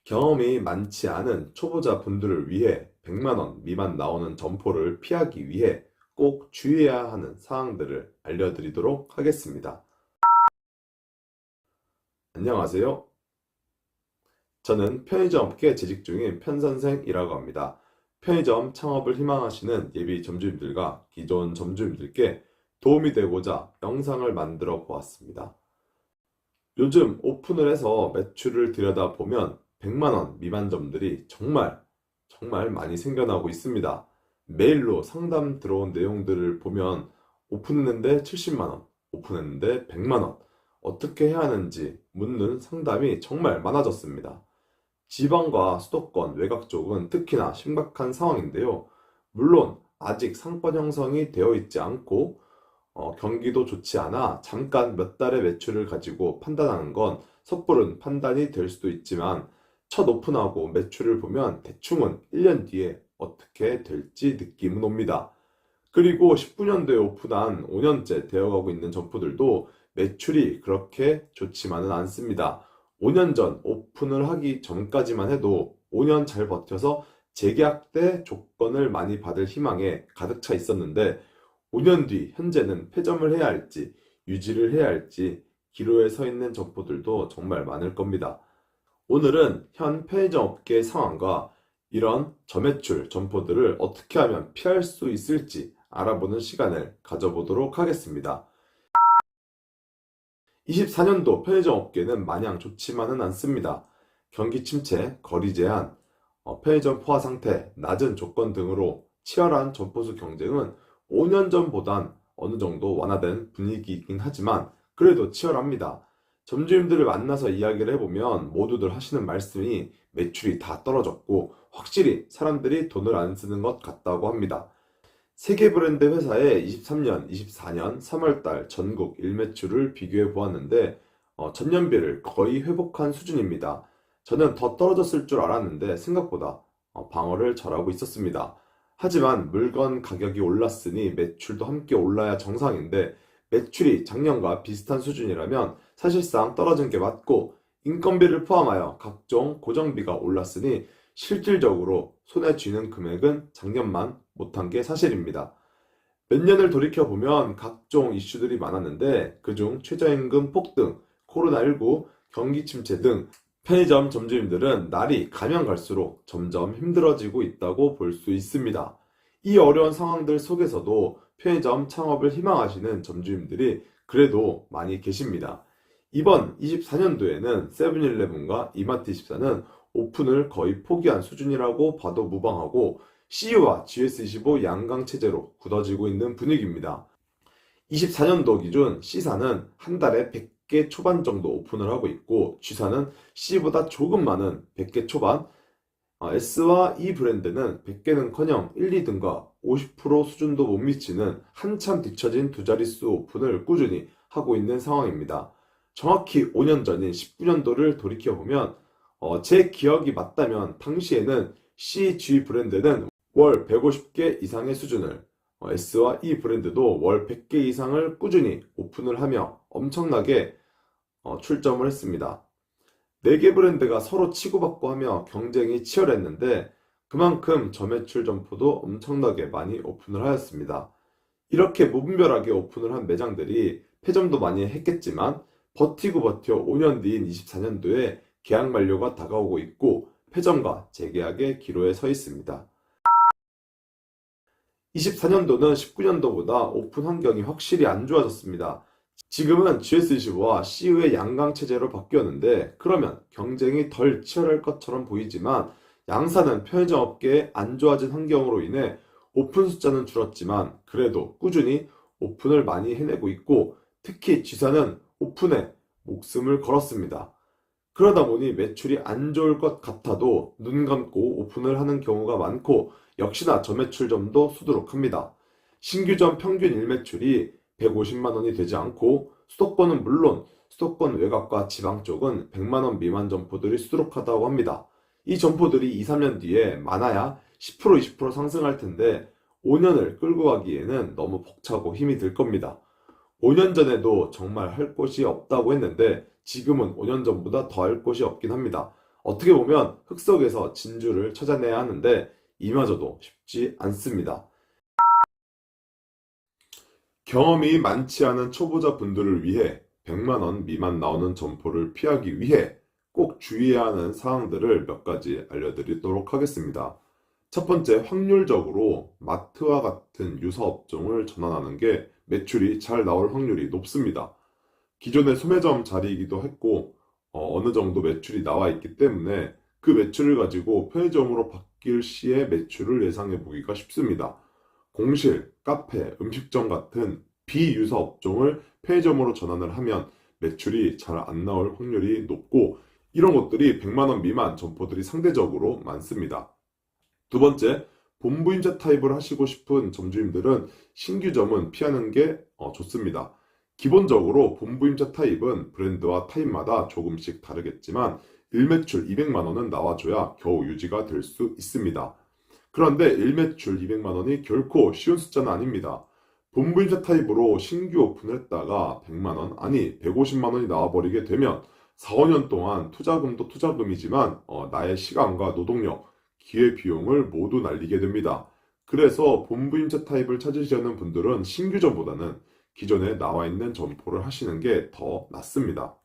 경험이 많지 않은 초보자 분들을 위해 100만 원 미만 나오는 점포를 피하기 위해 꼭 주의해야 하는 사항들을 알려드리도록 하겠습니다. 안녕하세요. 저는 편의점 업계에 재직 중인 편선생이라고 합니다. 편의점 창업을 희망하시는 예비 점주님들과 기존 점주님들께 도움이 되고자 영상을 만들어 보았습니다. 요즘 오픈을 해서 매출을 들여다보면 100만 원 미만 점들이 정말 많이 생겨나고 있습니다. 메일로 상담 들어온 내용들을 보면 오픈했는데 70만 원, 오픈했는데 100만 원, 어떻게 해야 하는지 묻는 상담이 정말 많아졌습니다. 지방과 수도권 외곽 쪽은 특히나 심각한 상황인데요. 물론 아직 상권 형성이 되어 있지 않고 경기도 좋지 않아 잠깐 몇 달의 매출을 가지고 판단하는 건 섣부른 판단이 될 수도 있지만 첫 오픈하고 매출을 보면 대충은 1년 뒤에 어떻게 될지 느낌은 옵니다. 그리고 19년도에 오픈한 5년째 되어가고 있는 점포들도 매출이 그렇게 좋지만은 않습니다. 5년 전 오픈을 하기 전까지만 해도 5년 잘 버텨서 재계약 때 조건을 많이 받을 희망에 가득 차 있었는데 5년 뒤 현재는 폐점을 해야 할지 유지를 해야 할지 기로에 서 있는 점포들도 정말 많을 겁니다. 오늘은 현 편의점 업계의 상황과 이런 저매출 점포들을 어떻게 하면 피할 수 있을지 알아보는 시간을 가져보도록 하겠습니다. 24년도 편의점 업계는 마냥 좋지만은 않습니다. 경기 침체, 거리 제한, 편의점 포화 상태, 낮은 조건 등으로 치열한 점포수 경쟁은 5년 전보단 어느 정도 완화된 분위기이긴 하지만 그래도 치열합니다. 점주님들을 만나서 이야기를 해보면 모두들 하시는 말씀이 매출이 다 떨어졌고 확실히 사람들이 돈을 안 쓰는 것 같다고 합니다. 세계 브랜드 회사의 23년, 24년 3월달 전국 일매출을 비교해 보았는데 전년비를 거의 회복한 수준입니다. 저는 더 떨어졌을 줄 알았는데 생각보다 방어를 잘하고 있었습니다. 하지만 물건 가격이 올랐으니 매출도 함께 올라야 정상인데 매출이 작년과 비슷한 수준이라면 사실상 떨어진 게 맞고 인건비를 포함하여 각종 고정비가 올랐으니 실질적으로 손에 쥐는 금액은 작년만 못한 게 사실입니다. 몇 년을 돌이켜보면 각종 이슈들이 많았는데 그중 최저임금 폭등, 코로나19, 경기 침체 등 편의점 점주님들은 날이 가면 갈수록 점점 힘들어지고 있다고 볼 수 있습니다. 이 어려운 상황들 속에서도 편의점 창업을 희망하시는 점주님들이 그래도 많이 계십니다. 이번 24년도에는 세븐일레븐과 이마트24는 오픈을 거의 포기한 수준이라고 봐도 무방하고 CU와 GS25 양강 체제로 굳어지고 있는 분위기입니다. 24년도 기준 C사는 한 달에 100개 초반 정도 오픈을 하고 있고 G사는 C보다 조금 많은 100개 초반, S와 E 브랜드는 100개는커녕 1, 2등과 50% 수준도 못 미치는 한참 뒤처진 두 자릿수 오픈을 꾸준히 하고 있는 상황입니다. 정확히 5년 전인 19년도를 돌이켜보면 제 기억이 맞다면 당시에는 CG 브랜드는 월 150개 이상의 수준을 S와 E 브랜드도 월 100개 이상을 꾸준히 오픈을 하며 엄청나게 출점을 했습니다. 4개 브랜드가 서로 치고받고 하며 경쟁이 치열했는데 그만큼 저매출 점포도 엄청나게 많이 오픈을 하였습니다. 이렇게 무분별하게 오픈을 한 매장들이 폐점도 많이 했겠지만 버티고 버텨 5년 뒤인 24년도에 계약 만료가 다가오고 있고 폐점과 재계약의 기로에 서 있습니다. 24년도는 19년도보다 오픈 환경이 확실히 안 좋아졌습니다. 지금은 GS25와 CU의 양강 체제로 바뀌었는데 그러면 경쟁이 덜 치열할 것처럼 보이지만 양사는 편의점 업계의 안 좋아진 환경으로 인해 오픈 숫자는 줄었지만 그래도 꾸준히 오픈을 많이 해내고 있고 특히 G사는 오픈에 목숨을 걸었습니다. 그러다 보니 매출이 안 좋을 것 같아도 눈 감고 오픈을 하는 경우가 많고 역시나 저매출점도 수두룩합니다. 신규점 평균 일매출이 150만 원이 되지 않고 수도권은 물론 수도권 외곽과 지방 쪽은 100만 원 미만 점포들이 수두룩하다고 합니다. 이 점포들이 2, 3년 뒤에 많아야 10% 20% 상승할 텐데 5년을 끌고 가기에는 너무 벅차고 힘이 들 겁니다. 5년 전에도 정말 할 곳이 없다고 했는데 지금은 5년 전보다 더 할 곳이 없긴 합니다. 어떻게 보면 흙 속에서 진주를 찾아내야 하는데 이마저도 쉽지 않습니다. 경험이 많지 않은 초보자 분들을 위해 100만 원 미만 나오는 점포를 피하기 위해 꼭 주의해야 하는 사항들을 몇 가지 알려드리도록 하겠습니다. 첫 번째, 확률적으로 마트와 같은 유사업종을 전환하는 게 매출이 잘 나올 확률이 높습니다. 기존의 소매점 자리이기도 했고 어느 정도 매출이 나와 있기 때문에 그 매출을 가지고 편의점으로 바뀔 시에 매출을 예상해 보기가 쉽습니다. 공실, 카페, 음식점 같은 비유사 업종을 편의점으로 전환을 하면 매출이 잘 안 나올 확률이 높고 이런 곳들이 100만 원 미만 점포들이 상대적으로 많습니다. 두 번째, 본부임차 타입을 하시고 싶은 점주님들은 신규점은 피하는 게 좋습니다. 기본적으로 본부임차 타입은 브랜드와 타입마다 조금씩 다르겠지만 일매출 200만 원은 나와줘야 겨우 유지가 될 수 있습니다. 그런데 일매출 200만 원이 결코 쉬운 숫자는 아닙니다. 본부임차 타입으로 신규 오픈을 했다가 100만 원, 아니 150만 원이 나와버리게 되면 4, 5년 동안 투자금도 투자금이지만 나의 시간과 노동력, 기회비용을 모두 날리게 됩니다. 그래서 본부임차 타입을 찾으시려는 분들은 신규점보다는 기존에 나와 있는 점포를 하시는 게 더 낫습니다.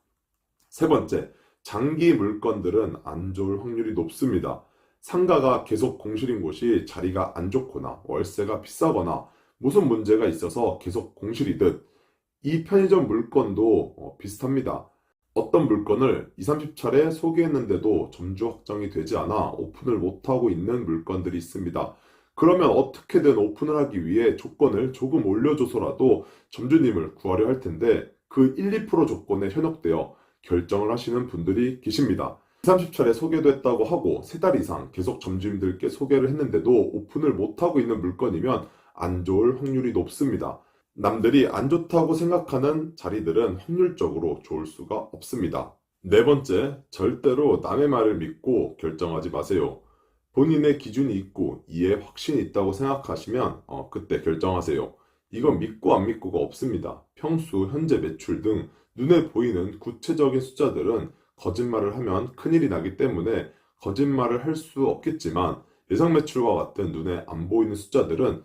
세 번째, 장기 물건들은 안 좋을 확률이 높습니다. 상가가 계속 공실인 곳이 자리가 안 좋거나 월세가 비싸거나 무슨 문제가 있어서 계속 공실이듯 이 편의점 물건도 비슷합니다. 어떤 물건을 2, 30차례 소개했는데도 점주 확정이 되지 않아 오픈을 못하고 있는 물건들이 있습니다. 그러면 어떻게든 오픈을 하기 위해 조건을 조금 올려줘서라도 점주님을 구하려 할 텐데 그 1, 2% 조건에 현혹되어 결정을 하시는 분들이 계십니다. 2, 30차례 소개도 했다고 하고 3달 이상 계속 점주님들께 소개를 했는데도 오픈을 못하고 있는 물건이면 안 좋을 확률이 높습니다. 남들이 안 좋다고 생각하는 자리들은 확률적으로 좋을 수가 없습니다. 네 번째, 절대로 남의 말을 믿고 결정하지 마세요. 본인의 기준이 있고 이에 확신이 있다고 생각하시면 그때 결정하세요. 이건 믿고 안 믿고가 없습니다. 평수, 현재 매출 등 눈에 보이는 구체적인 숫자들은 거짓말을 하면 큰일이 나기 때문에 거짓말을 할 수 없겠지만 예상 매출과 같은 눈에 안 보이는 숫자들은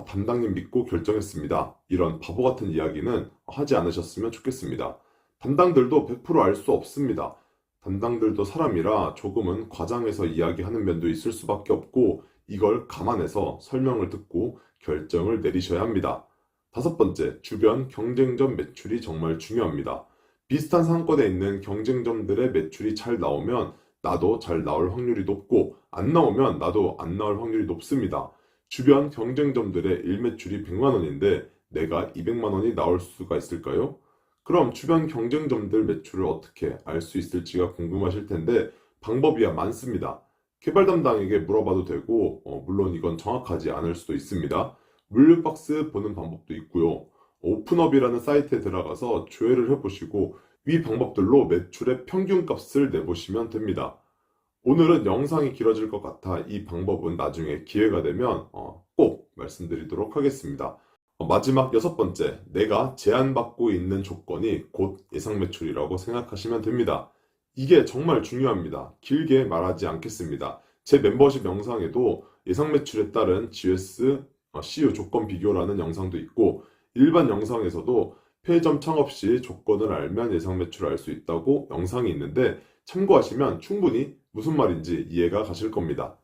담당님 믿고 결정했습니다. 이런 바보 같은 이야기는 하지 않으셨으면 좋겠습니다. 담당들도 100% 알 수 없습니다. 담당들도 사람이라 조금은 과장해서 이야기하는 면도 있을 수밖에 없고 이걸 감안해서 설명을 듣고 결정을 내리셔야 합니다. 다섯 번째, 주변 경쟁점 매출이 정말 중요합니다. 비슷한 상권에 있는 경쟁점들의 매출이 잘 나오면 나도 잘 나올 확률이 높고 안 나오면 나도 안 나올 확률이 높습니다. 주변 경쟁점들의 일매출이 100만 원인데 내가 200만 원이 나올 수가 있을까요? 그럼 주변 경쟁점들 매출을 어떻게 알 수 있을지가 궁금하실 텐데 방법이야 많습니다. 개발 담당에게 물어봐도 되고 물론 이건 정확하지 않을 수도 있습니다. 물류박스 보는 방법도 있고요. 오픈업이라는 사이트에 들어가서 조회를 해보시고 위 방법들로 매출의 평균값을 내보시면 됩니다. 오늘은 영상이 길어질 것 같아 이 방법은 나중에 기회가 되면 꼭 말씀드리도록 하겠습니다. 마지막 여섯 번째, 내가 제한받고 있는 조건이 곧 예상 매출이라고 생각하시면 됩니다. 이게 정말 중요합니다. 길게 말하지 않겠습니다. 제 멤버십 영상에도 예상 매출에 따른 GS, CU 조건 비교라는 영상도 있고 일반 영상에서도 편의점 창업 시 조건을 알면 예상 매출을 알 수 있다고 영상이 있는데 참고하시면 충분히 무슨 말인지 이해가 가실 겁니다.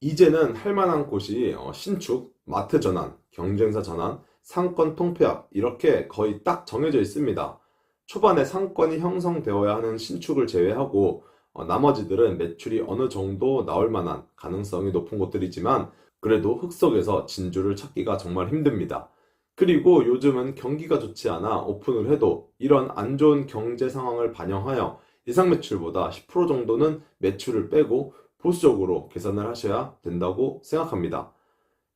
이제는 할 만한 곳이 신축, 마트 전환, 경쟁사 전환, 상권 통폐합 이렇게 거의 딱 정해져 있습니다. 초반에 상권이 형성되어야 하는 신축을 제외하고 나머지들은 매출이 어느 정도 나올 만한 가능성이 높은 곳들이지만 그래도 흙 속에서 진주를 찾기가 정말 힘듭니다. 그리고 요즘은 경기가 좋지 않아 오픈을 해도 이런 안 좋은 경제 상황을 반영하여 예상 매출보다 10% 정도는 매출을 빼고 보수적으로 계산을 하셔야 된다고 생각합니다.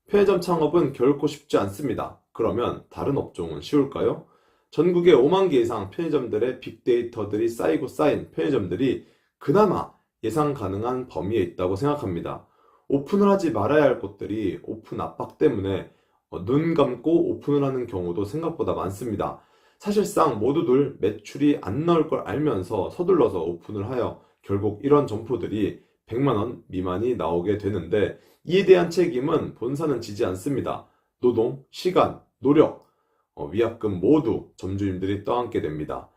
편의점 창업은 결코 쉽지 않습니다. 그러면 다른 업종은 쉬울까요? 전국에 5만 개 이상 편의점들의 빅데이터들이 쌓이고 쌓인 편의점들이 그나마 예상 가능한 범위에 있다고 생각합니다. 오픈을 하지 말아야 할 곳들이 오픈 압박 때문에 눈 감고 오픈을 하는 경우도 생각보다 많습니다. 사실상 모두들 매출이 안 나올 걸 알면서 서둘러서 오픈을 하여 결국 이런 점포들이 100만 원 미만이 나오게 되는데, 이에 대한 책임은 본사는 지지 않습니다. 노동, 시간, 노력, 위약금 모두 점주님들이 떠안게 됩니다.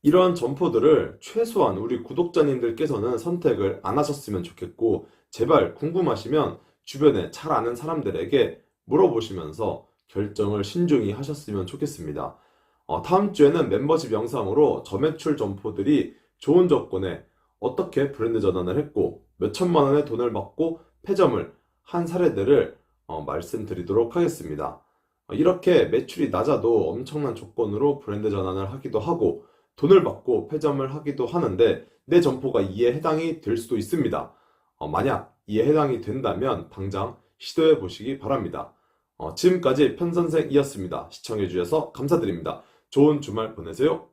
이런 점포들을 최소한 우리 구독자님들께서는 선택을 안 하셨으면 좋겠고, 제발 궁금하시면 주변에 잘 아는 사람들에게 물어보시면서 결정을 신중히 하셨으면 좋겠습니다. 다음 주에는 멤버십 영상으로 저매출 점포들이 좋은 조건에 어떻게 브랜드 전환을 했고 몇 천만 원의 돈을 받고 폐점을 한 사례들을 말씀드리도록 하겠습니다. 이렇게 매출이 낮아도 엄청난 조건으로 브랜드 전환을 하기도 하고 돈을 받고 폐점을 하기도 하는데, 내 점포가 이에 해당이 될 수도 있습니다. 만약 이에 해당이 된다면 당장 시도해 보시기 바랍니다. 지금까지 편선생이었습니다. 시청해 주셔서 감사드립니다. 좋은 주말 보내세요.